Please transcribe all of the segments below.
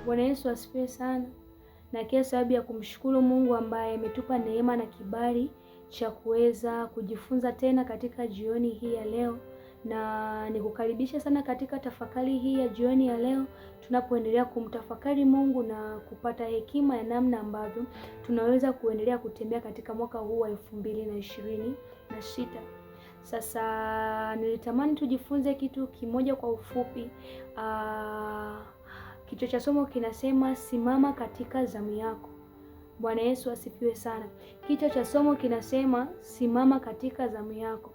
Bwana Yesu asifiwe sana, na kila sababu ya kumshukuru Mungu ambaye ametupa neema na kibali cha kuweza kujifunza tena katika jioni hii ya leo, na nikukaribisha sana katika tafakari hii ya jioni ya leo, tunapoendelea kumtafakari Mungu na kupata hekima ya namna ambavyo tunaweza kuendelea kutembea katika mwaka huu wa 2026. Sasa nilitamani tujifunze kitu kimoja kwa ufupi. Kichwa cha somo kinasema simama katika zamu yako. Bwana Yesu asifiwe sana. Kichwa cha somo kinasema simama katika zamu yako,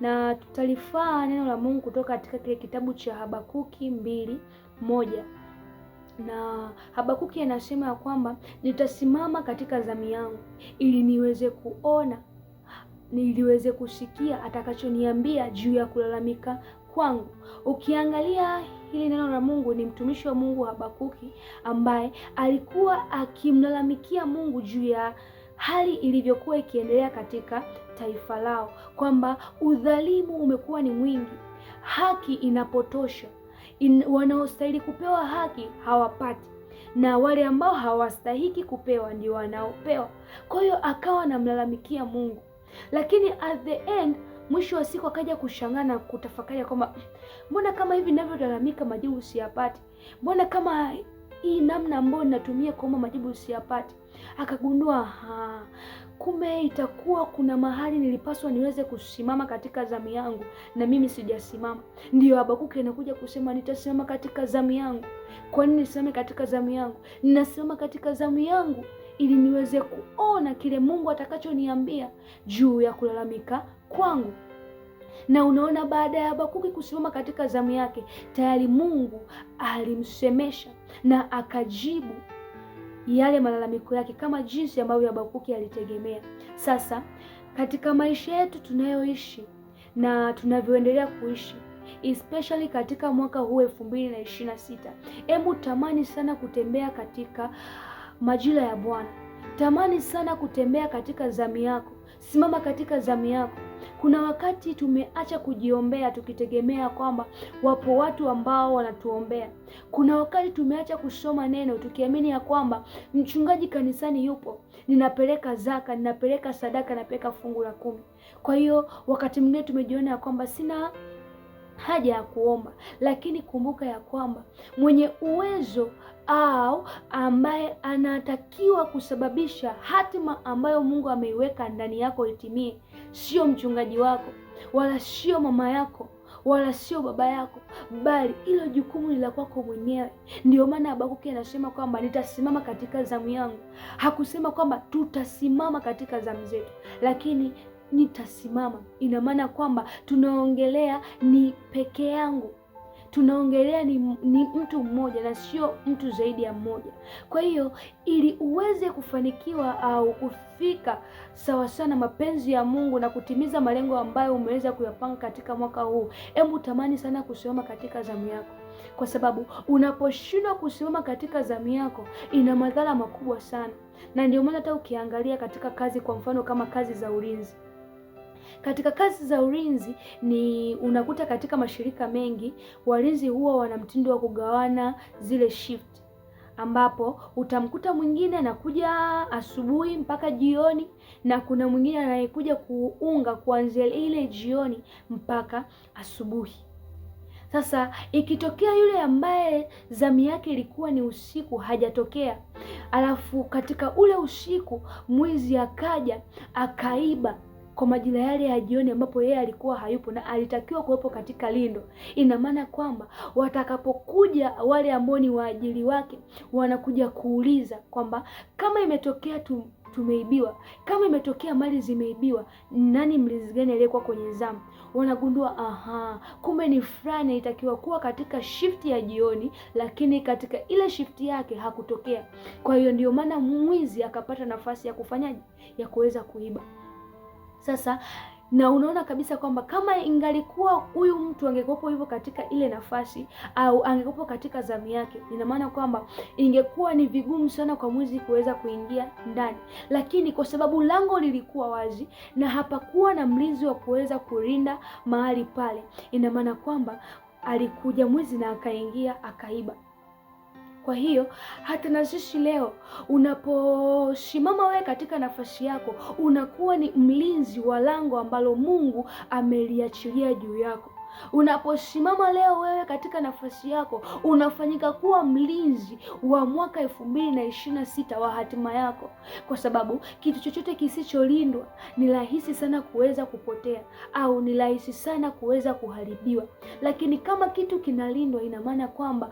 na tutalifaa neno la Mungu kutoka katika kile kitabu cha Habakuki 2:1. Na Habakuki anasema ya kwamba nitasimama katika zamu yangu ili niweze kuona, niliweze kusikia atakachoniambia juu ya kulalamika kwangu. Ukiangalia hili neno la Mungu, ni mtumishi wa Mungu Habakuki ambaye alikuwa akimlalamikia Mungu juu ya hali ilivyokuwa ikiendelea katika taifa lao, kwamba udhalimu umekuwa ni mwingi, haki inapotosha, wanaostahili kupewa haki hawapati, na wale ambao hawastahiki kupewa ndio wanaopewa. Kwa hiyo akawa anamlalamikia Mungu, lakini at the end, mwisho wa siku akaja kushangaa na kutafakari kwamba mbona kama hivi ninavyolalamika majibu siyapati, mbona kama hii namna ambayo ninatumia kuomba majibu siyapati. Akagundua kumbe itakuwa kuna mahali nilipaswa niweze kusimama katika zamu yangu na mimi sijasimama. Ndio Habakuki anakuja kusema nitasimama katika zamu yangu. Kwa nini nisimame katika zamu yangu? Ninasimama katika zamu yangu ili niweze kuona kile Mungu atakachoniambia juu ya kulalamika kwangu. Na unaona, baada ya Habakuki kusimama katika zamu yake, tayari Mungu alimsemesha na akajibu yale malalamiko yake kama jinsi ambavyo Habakuki alitegemea. Sasa katika maisha yetu tunayoishi na tunavyoendelea kuishi, especially katika mwaka huu 2026, hebu tamani sana kutembea katika majira ya Bwana. Tamani sana kutembea katika zamu yako. Simama katika zamu yako. Kuna wakati tumeacha kujiombea tukitegemea kwamba wapo watu ambao wanatuombea. Kuna wakati tumeacha kusoma neno tukiamini ya kwamba mchungaji kanisani yupo, ninapeleka zaka, ninapeleka sadaka, napeleka fungu la 10. Kwa hiyo wakati mwingine tumejiona ya kwamba sina haja ya kuomba, lakini kumbuka ya kwamba mwenye uwezo au ambaye anatakiwa kusababisha hatima ambayo Mungu ameiweka ndani yako itimie, sio mchungaji wako, wala sio mama yako, wala sio baba yako, bali hilo jukumu ni la kwako mwenyewe. Ndio maana Habakuki anasema kwamba nitasimama katika zamu yangu. Hakusema kwamba tutasimama katika zamu zetu, lakini nitasimama. Ina maana kwamba tunaongelea ni peke yangu, tunaongelea ni mtu mmoja na sio mtu zaidi ya mmoja. Kwa hiyo ili uweze kufanikiwa au kufika sawa sana mapenzi ya Mungu na kutimiza malengo ambayo umeweza kuyapanga katika mwaka huu, hebu tamani sana kusimama katika zamu yako, kwa sababu unaposhindwa kusimama katika zamu yako ina madhara makubwa sana. Na ndio maana hata ukiangalia katika kazi, kwa mfano kama kazi za ulinzi, katika kazi za ulinzi ni unakuta katika mashirika mengi walinzi huwa wana mtindo wa kugawana zile shift, ambapo utamkuta mwingine anakuja asubuhi mpaka jioni na kuna mwingine anayekuja kuunga kuanzia ile jioni mpaka asubuhi. Sasa ikitokea yule ambaye zamu yake ilikuwa ni usiku hajatokea, alafu katika ule usiku mwizi akaja akaiba kwa majira yale ya jioni ambapo yeye alikuwa hayupo na alitakiwa kuwepo katika lindo, ina maana kwamba watakapokuja wale ambao ni waajiri wake wanakuja kuuliza kwamba kama imetokea tumeibiwa, kama imetokea mali zimeibiwa, nani mlinzi gani aliyekuwa kwenye zamu? Wanagundua kumbe ni fulani alitakiwa kuwa katika shifti ya jioni, lakini katika ile shifti yake hakutokea. Kwa hiyo ndio maana mwizi akapata nafasi ya kufanyaje, ya kuweza kuiba. Sasa na unaona kabisa kwamba kama ingalikuwa huyu mtu angekuwa hivyo katika ile nafasi au angekuwa katika zamu yake, ina maana kwamba ingekuwa ni vigumu sana kwa mwizi kuweza kuingia ndani, lakini kwa sababu lango lilikuwa wazi na hapakuwa na mlinzi wa kuweza kulinda mahali pale, ina maana kwamba alikuja mwizi na akaingia akaiba. Kwa hiyo hata na sisi leo, unaposimama wewe katika nafasi yako, unakuwa ni mlinzi wa lango ambalo Mungu ameliachilia juu yako. Unaposimama leo wewe katika nafasi yako, unafanyika kuwa mlinzi wa mwaka 2026 wa hatima yako, kwa sababu kitu chochote kisicholindwa ni rahisi sana kuweza kupotea au ni rahisi sana kuweza kuharibiwa. Lakini kama kitu kinalindwa, ina maana kwamba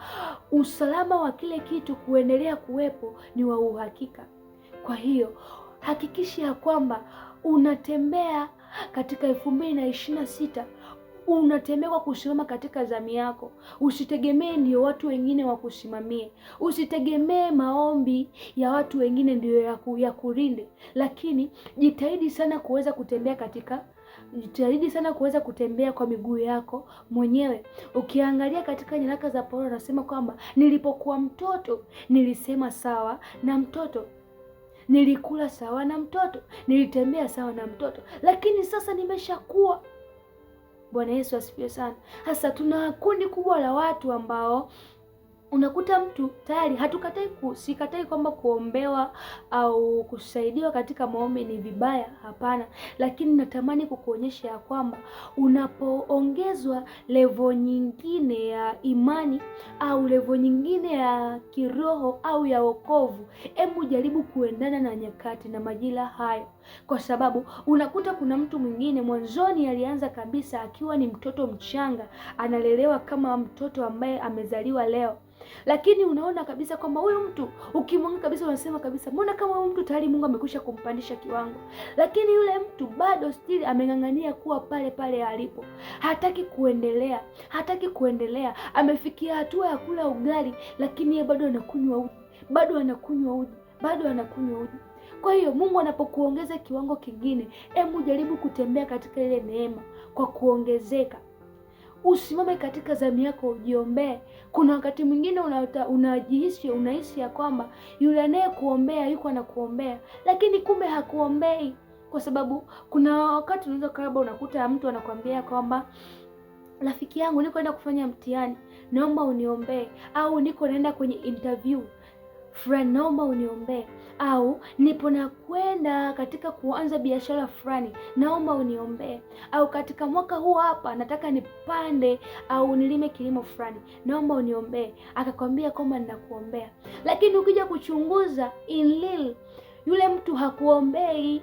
usalama wa kile kitu kuendelea kuwepo ni wa uhakika. Kwa hiyo hakikisha ya kwamba unatembea katika 2026 unatembea kwa kusimama katika zamu yako. Usitegemee ndio watu wengine wakusimamie, usitegemee maombi ya watu wengine ndio ya kulinde, lakini jitahidi sana kuweza kutembea kwa miguu yako mwenyewe. Ukiangalia katika nyaraka za Paulo, anasema kwamba nilipokuwa mtoto nilisema sawa na mtoto, nilikula sawa na mtoto, nilitembea sawa na mtoto, lakini sasa nimeshakuwa. Bwana Yesu asifiwe sana. Sasa tuna kundi kubwa la watu ambao unakuta mtu tayari, sikatai kwamba kuombewa au kusaidiwa katika maombi ni vibaya, hapana, lakini natamani kukuonyesha ya kwamba unapoongezwa level nyingine ya imani au level nyingine ya kiroho au ya wokovu, hebu jaribu kuendana na nyakati na majira hayo, kwa sababu unakuta kuna mtu mwingine mwanzoni alianza kabisa akiwa ni mtoto mchanga, analelewa kama mtoto ambaye amezaliwa leo, lakini unaona kabisa kwamba huyu mtu ukimwona kabisa unasema kabisa, mbona kama huyu mtu tayari Mungu amekwisha kumpandisha kiwango, lakini yule mtu bado still ameng'ang'ania kuwa pale pale alipo, hataki kuendelea. Amefikia hatua ya kula ugali, lakini yeye bado anakunywa uji. Kwa hiyo Mungu anapokuongeza kiwango kingine, hebu jaribu kutembea katika ile neema kwa kuongezeka. Usimame katika zamu yako, ujiombee. Kuna wakati mwingine unahisi ya kwamba yule anayekuombea yuko anakuombea, lakini kumbe hakuombei, kwa sababu kuna wakati unaweza karibu unakuta mtu anakuambia kwamba rafiki yangu, niko naenda kufanya mtihani, naomba uniombee, au niko naenda kwenye interview fulani, naomba uniombee, au nipo na kwenda katika kuanza biashara fulani, naomba uniombee, au katika mwaka huu hapa nataka nipande au nilime kilimo fulani, naomba uniombee. Akakwambia kwamba ninakuombea, lakini ukija kuchunguza in real, yule mtu hakuombei,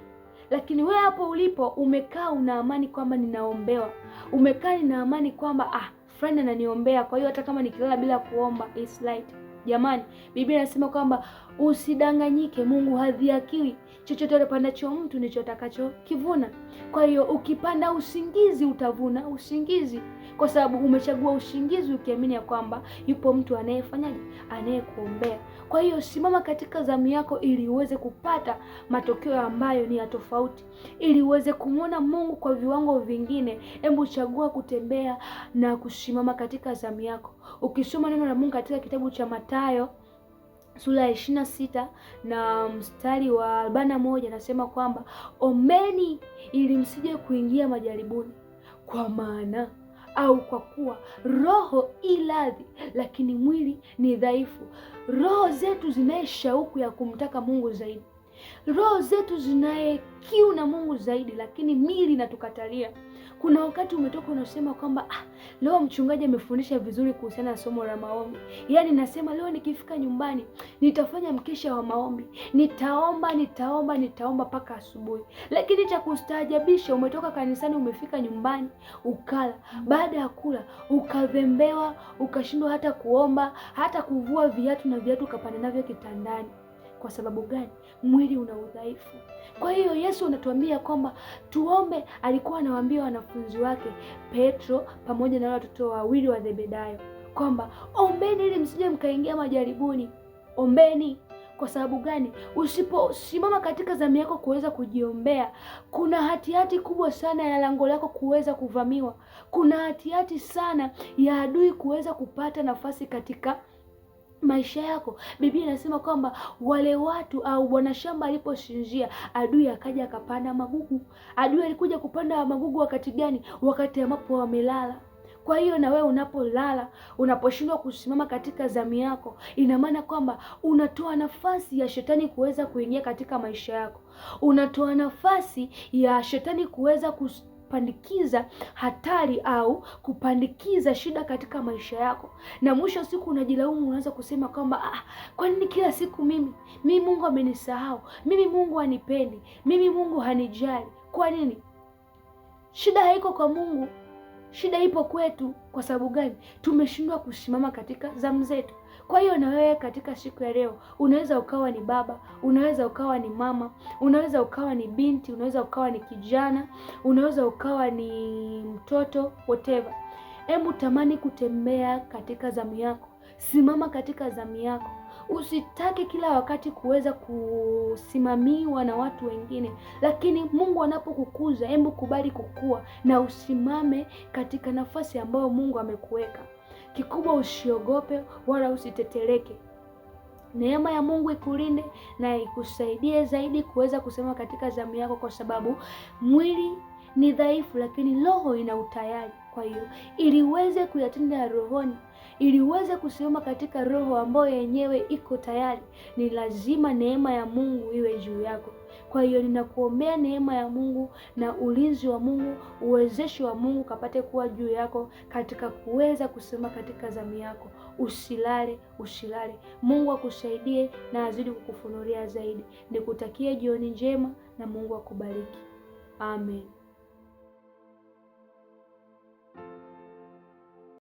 lakini wewe hapo ulipo umekaa una amani kwamba ninaombewa, umekaa nina amani kwamba fulani ananiombea, kwa hiyo hata kama nikilala bila kuomba it's right. Jamani, Biblia inasema kwamba usidanganyike, Mungu hadhihakiwi. Chochote upandacho mtu ndicho atakachokivuna. Kwa hiyo ukipanda usingizi utavuna usingizi, kwa sababu umechagua usingizi ukiamini ya kwamba yupo mtu anayekuombea. Kwa hiyo simama katika zamu yako ili uweze kupata matokeo ambayo ni ya tofauti, ili uweze kumwona Mungu kwa viwango vingine. Hebu chagua kutembea na kusimama katika zamu yako. Ukisoma neno la Mungu katika kitabu cha Mathayo sura ya 26 na mstari wa 41, nasema kwamba ombeni ili msije kuingia majaribuni, kwa maana au kwa kuwa roho iradhi lakini mwili ni dhaifu. Roho zetu zinaye shauku ya kumtaka Mungu zaidi, roho zetu zinaye kiu na Mungu zaidi, lakini mili inatukatalia. Kuna wakati umetoka unasema kwamba leo mchungaji amefundisha vizuri kuhusiana na somo la maombi, yaani nasema leo nikifika nyumbani nitafanya mkesha wa maombi, nitaomba mpaka asubuhi. Lakini cha kustaajabisha, umetoka kanisani, umefika nyumbani ukala, baada ya kula ukavembewa, ukashindwa hata kuomba, hata kuvua viatu na viatu ukapanda navyo kitandani. Kwa sababu gani? Mwili una udhaifu. Kwa hiyo Yesu anatuambia kwamba tuombe. Alikuwa anawaambia wanafunzi wake Petro pamoja na watoto wawili wa Zebedayo kwamba ombeni ili msije mkaingia majaribuni. Ombeni. Kwa sababu gani? Usiposimama katika zamu yako kuweza kujiombea, kuna hatihati kubwa sana ya lango lako kuweza kuvamiwa. Kuna hatihati sana ya adui kuweza kupata nafasi katika maisha yako. Biblia inasema kwamba wale watu au bwana shamba aliposhinjia, adui akaja akapanda magugu. Adui alikuja kupanda magugu wakati gani? Wakati ambapo wamelala. Kwa hiyo na wewe unapolala, unaposhindwa kusimama katika zamu yako, ina maana kwamba unatoa nafasi ya shetani kuweza kuingia katika maisha yako. Unatoa nafasi ya shetani kuweza kupandikiza hatari au kupandikiza shida katika maisha yako, na mwisho siku unajilaumu. Unaanza kusema kwamba kwa nini kila siku mimi Mungu amenisahau, mimi Mungu hanipendi, mimi Mungu hanijali. Kwa nini? Shida haiko kwa Mungu, shida ipo kwetu. Kwa sababu gani? Tumeshindwa kusimama katika zamu zetu. Kwa hiyo na wewe katika siku ya leo, unaweza ukawa ni baba, unaweza ukawa ni mama, unaweza ukawa ni binti, unaweza ukawa ni kijana, unaweza ukawa ni mtoto, whatever. Hebu tamani kutembea katika zamu yako. Simama katika zamu yako. Usitake kila wakati kuweza kusimamiwa na watu wengine, lakini Mungu anapokukuza, hebu kubali kukua na usimame katika nafasi ambayo Mungu amekuweka. Kikubwa usiogope wala usiteteleke. Neema ya Mungu ikulinde na ikusaidie zaidi kuweza kusimama katika zamu yako, kwa sababu mwili ni dhaifu, lakini roho ina utayari. Kwa hiyo ili uweze kuyatenda ya rohoni, ili uweze kusimama katika roho ambayo yenyewe iko tayari, ni lazima neema ya Mungu iwe juu yako. Kwa hiyo ninakuombea neema ya Mungu na ulinzi wa Mungu, uwezesho wa Mungu kapate kuwa juu yako katika kuweza kusimama katika zamu yako. Usilale. Mungu akusaidie na azidi kukufunulia zaidi. Nikutakie jioni njema na Mungu akubariki. Amen.